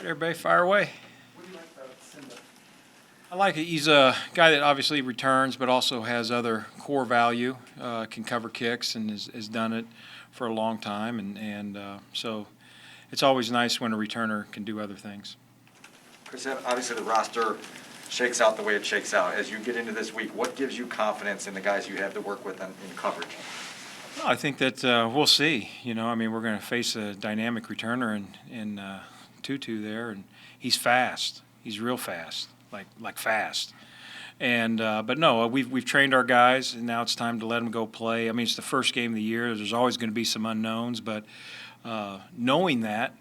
Everybody fire away. What do you like about Simba? I like it. He's a guy that obviously returns, but also has other core value, can cover kicks, and has done it for a long time. So it's always nice when a returner can do other things. Chris, obviously the roster shakes out the way it shakes out. As you get into this week, what gives you confidence in the guys you have to work with in coverage? Well, I think that we'll see. We're going to face a dynamic returner in Tutu there, and he's fast. He's real fast, like fast. But no, we've trained our guys, and now it's time to let them go play. I mean, it's the first game of the year. There's always going to be some unknowns, but knowing that,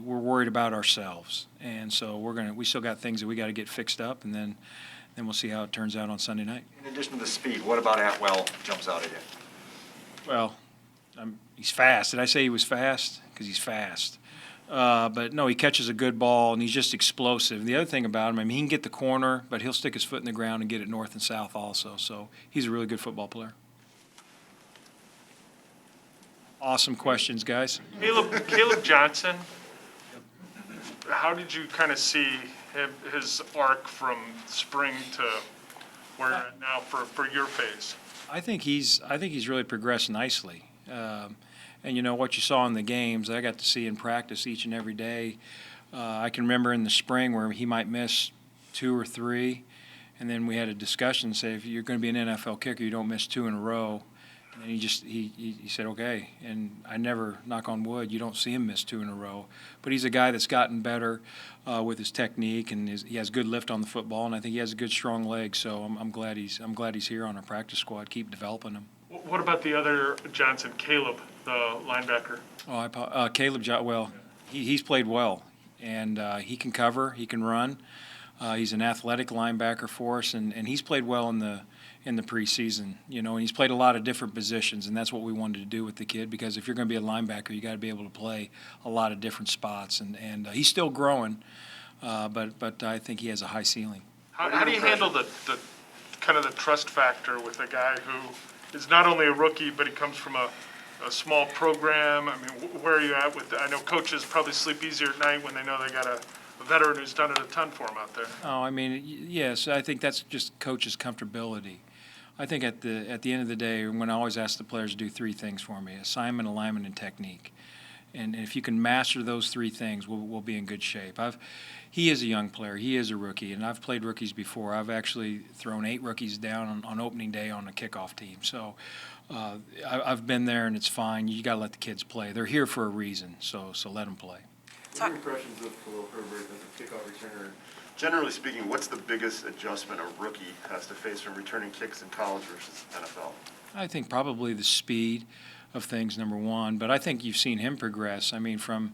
we're worried about ourselves, and so we still got things that we got to get fixed up, and then we'll see how it turns out on Sunday night. In addition to the speed, what about Atwell jumps out at you? Well, he's fast. Did I say he was fast? Because he's fast. But no, he catches a good ball, and he's just explosive. The other thing about him, I mean, he can get the corner, but he'll stick his foot in the ground and get it north and south also. So he's a really good football player. Awesome questions, guys. Caleb Johnson, how did you kind of see his arc from spring to where you're at now for your phase? I think he's really progressed nicely. And what you saw in the games, I got to see in practice each and every day. I can remember in the spring where he might miss 2 or 3, and then we had a discussion, say, if you're going to be an NFL kicker, you don't miss 2 in a row. And he said, okay. And I never, knock on wood, you don't see him miss 2 in a row. But he's a guy that's gotten better with his technique, and he has good lift on the football, and I think he has a good, strong leg. So I'm glad he's here on our practice squad. Keep developing him. What about the other Johnson, Caleb, the linebacker? Caleb, well, he's played well, and he can cover, he can run. He's an athletic linebacker for us, and he's played well in the preseason, and he's played a lot of different positions, and that's what we wanted to do with the kid, because if you're going to be a linebacker, you got to be able to play a lot of different spots, and he's still growing, but I think he has a high ceiling. How do you handle the kind of the trust factor with a guy who is not only a rookie, but he comes from a small program? I mean, where are you at with that? I know coaches probably sleep easier at night when they know they got a veteran who's done it a ton for them out there. Oh, I mean, yes, I think that's just coach's comfortability. I think at the end of the day, when I always ask the players to do 3 things for me: assignment, alignment, and technique. And if you can master those 3 things, we'll be in good shape. He is a young player. He is a rookie, and I've played rookies before. I've actually thrown 8 rookies down on opening day on a kickoff team. So I've been there, and it's fine. You got to let the kids play. They're here for a reason, so let them play. What are your impressions of Khalil Herbert as a kickoff returner? Generally speaking, what's the biggest adjustment a rookie has to face from returning kicks in college versus NFL? I think probably the speed of things, number one. But I think you've seen him progress. I mean, from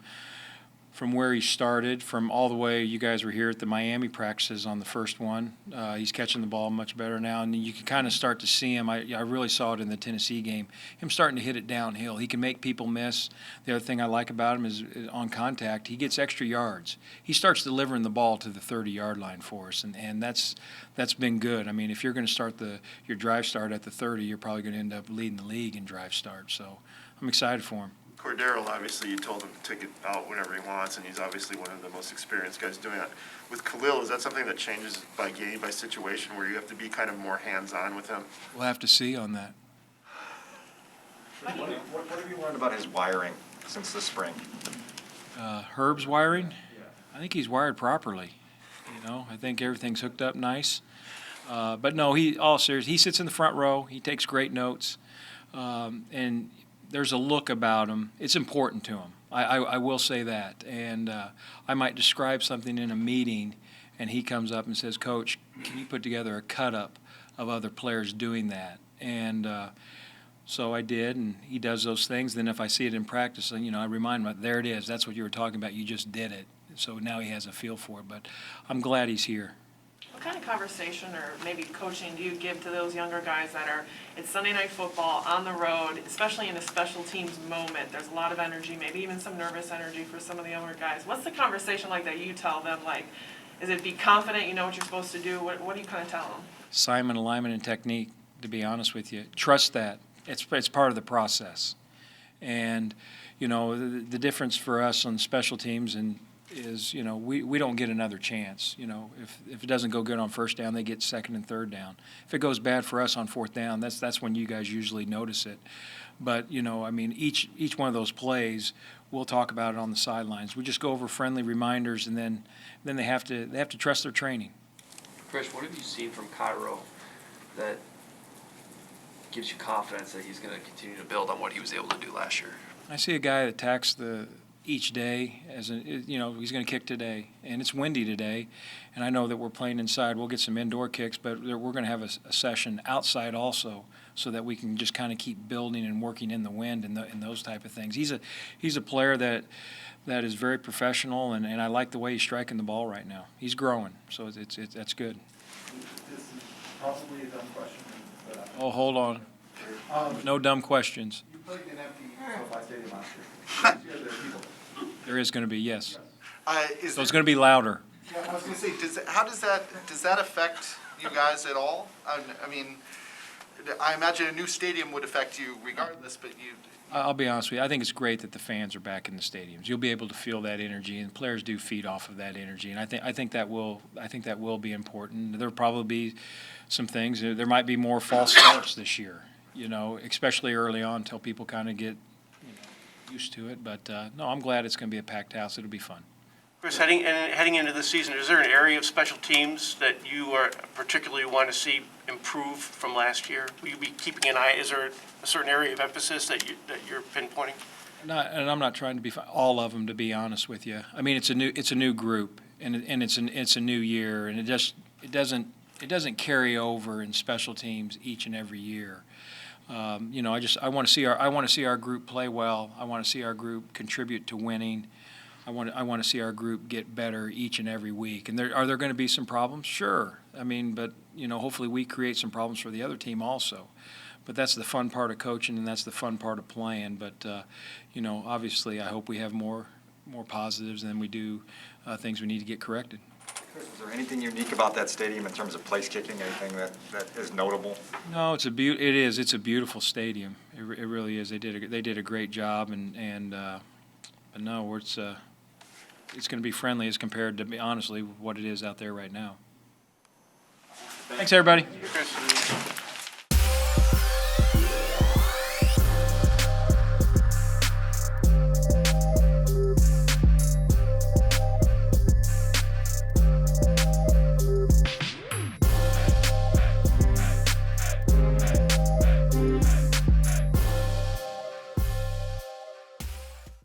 where he started, from all the way you guys were here at the Miami practices on the first one. He's catching the ball much better now, and you can kind of start to see him. I really saw it in the Tennessee game, him starting to hit it downhill. He can make people miss. The other thing I like about him is on contact, he gets extra yards. He starts delivering the ball to the 30-yard line for us, and that's been good. I mean, if you're going to start your drive start at the 30, you're probably going to end up leading the league in drive start. So I'm excited for him. Cordero, obviously, you told him to take it out whenever he wants, and he's obviously one of the most experienced guys doing it. With Khalil, is that something that changes by game, by situation, where you have to be kind of more hands-on with him? We'll have to see on that. What have you learned about his wiring since the spring? Herb's wiring? I think he's wired properly. I think everything's hooked up nice. But no, all serious. He sits in the front row. He takes great notes. And there's a look about him. It's important to him. I will say that. And I might describe something in a meeting, and he comes up and says, "Coach, can you put together a cut-up of other players doing that?" And so I did, and he does those things. Then if I see it in practice, I remind him, there it is. That's what you were talking about. You just did it. So now he has a feel for it. But I'm glad he's here. What kind of conversation or maybe coaching do you give to those younger guys it's Sunday Night Football on the road, especially in a special teams moment? There's a lot of energy, maybe even some nervous energy for some of the younger guys. What's the conversation like that you tell them? Like, is it be confident, you know what you're supposed to do? What do you kind of tell them? Assignment, alignment, and technique, to be honest with you. Trust that. It's part of the process. And, the difference for us on special teams, and is, we don't get another chance. If it doesn't go good on first down, they get second and third down. If it goes bad for us on fourth down, that's when you guys usually notice it. But, each one of those plays, we'll talk about it on the sidelines. We just go over friendly reminders, and then they have to trust their training. Chris, what have you seen from Cairo that gives you confidence that he's going to continue to build on what he was able to do last year? I see a guy that attacks each day he's going to kick today, and it's windy today, and I know that we're playing inside. We'll get some indoor kicks, but we're going to have a session outside also, so that we can just kind of keep building and working in the wind and those type of things. He's a player that is very professional, and I like the way he's striking the ball right now. He's growing, so that's good. This is possibly a dumb question, but Oh, hold on. No dumb questions. you played in empty SoFi Stadium last year. This year there are people. There is going to be, yes. Is So it's going to be louder. Yeah, I was gonna say, how does that affect you guys at all? I mean, I imagine a new stadium would affect you regardless, but you. I'll be honest with you. I think it's great that the fans are back in the stadiums. You'll be able to feel that energy, and players do feed off of that energy. And I think that will be important. There'll probably be some things. There might be more false starts this year, especially early on until people kind of get used to it. But no, I'm glad it's going to be a packed house. It'll be fun. Chris, heading into this season, is there an area of special teams that you are particularly want to see improve from last year? Will you be keeping an eye? Is there a certain area of emphasis that you're pinpointing? And I'm not trying to be all of them, to be honest with you. I mean, it's a new group, and it's a new year, and it doesn't carry over in special teams each and every year. I want to see our group play well. I want to see our group contribute to winning. I want to see our group get better each and every week. And are there going to be some problems? Sure. But hopefully we create some problems for the other team also. But that's the fun part of coaching, and that's the fun part of playing. But obviously, I hope we have more positives than we do things we need to get corrected. Chris, is there anything unique about that stadium in terms of place kicking? Anything that is notable? No, it's a beautiful stadium. It really is. They did a great job, but no, it's going to be friendly as compared to, honestly, what it is out there right now. Thanks, everybody. Chris?